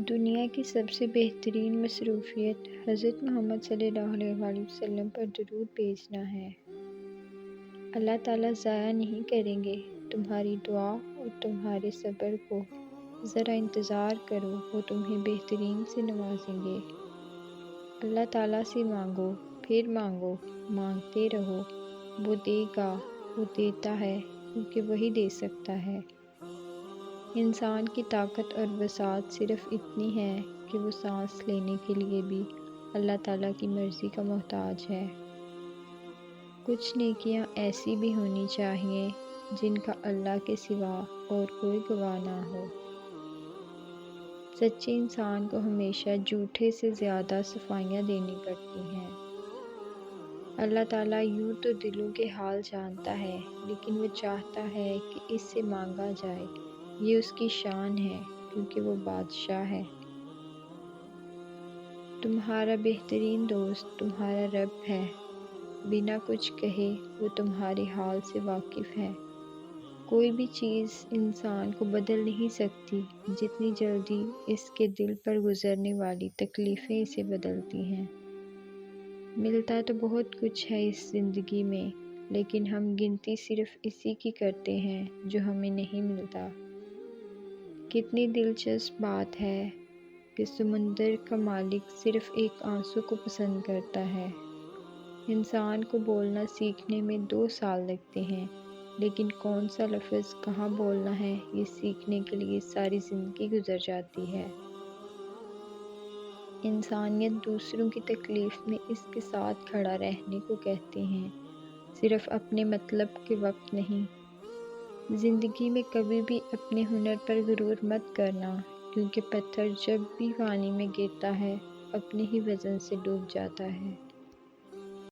دنیا کی سب سے بہترین مصروفیت حضرت محمد صلی اللہ علیہ وآلہ وسلم پر درود بھیجنا ہے۔ اللہ تعالیٰ ضائع نہیں کریں گے تمہاری دعا اور تمہارے صبر کو۔ ذرا انتظار کرو، وہ تمہیں بہترین سے نوازیں گے۔ اللہ تعالیٰ سے مانگو، پھر مانگو، مانگتے رہو، وہ دے گا، وہ دیتا ہے کیونکہ وہی دے سکتا ہے۔ انسان کی طاقت اور وسعت صرف اتنی ہے کہ وہ سانس لینے کے لیے بھی اللہ تعالیٰ کی مرضی کا محتاج ہے۔ کچھ نیکیاں ایسی بھی ہونی چاہیے جن کا اللہ کے سوا اور کوئی گواہ نہ ہو۔ سچے انسان کو ہمیشہ جھوٹے سے زیادہ صفائیاں دینی پڑتی ہیں۔ اللہ تعالیٰ یوں تو دلوں کے حال جانتا ہے، لیکن وہ چاہتا ہے کہ اس سے مانگا جائے۔ یہ اس کی شان ہے کیونکہ وہ بادشاہ ہے۔ تمہارا بہترین دوست تمہارا رب ہے۔ بنا کچھ کہے وہ تمہارے حال سے واقف ہے۔ کوئی بھی چیز انسان کو بدل نہیں سکتی جتنی جلدی اس کے دل پر گزرنے والی تکلیفیں اسے بدلتی ہیں۔ ملتا تو بہت کچھ ہے اس زندگی میں، لیکن ہم گنتی صرف اسی کی کرتے ہیں جو ہمیں نہیں ملتا۔ کتنی دلچسپ بات ہے کہ سمندر کا مالک صرف ایک آنسو کو پسند کرتا ہے۔ انسان کو بولنا سیکھنے میں 2 سال لگتے ہیں، لیکن کون سا لفظ کہاں بولنا ہے یہ سیکھنے کے لیے ساری زندگی گزر جاتی ہے۔ انسانیت دوسروں کی تکلیف میں اس کے ساتھ کھڑا رہنے کو کہتے ہیں، صرف اپنے مطلب کے وقت نہیں۔ زندگی میں کبھی بھی اپنے ہنر پر غرور مت کرنا، کیونکہ پتھر جب بھی پانی میں گرتا ہے اپنے ہی وزن سے ڈوب جاتا ہے۔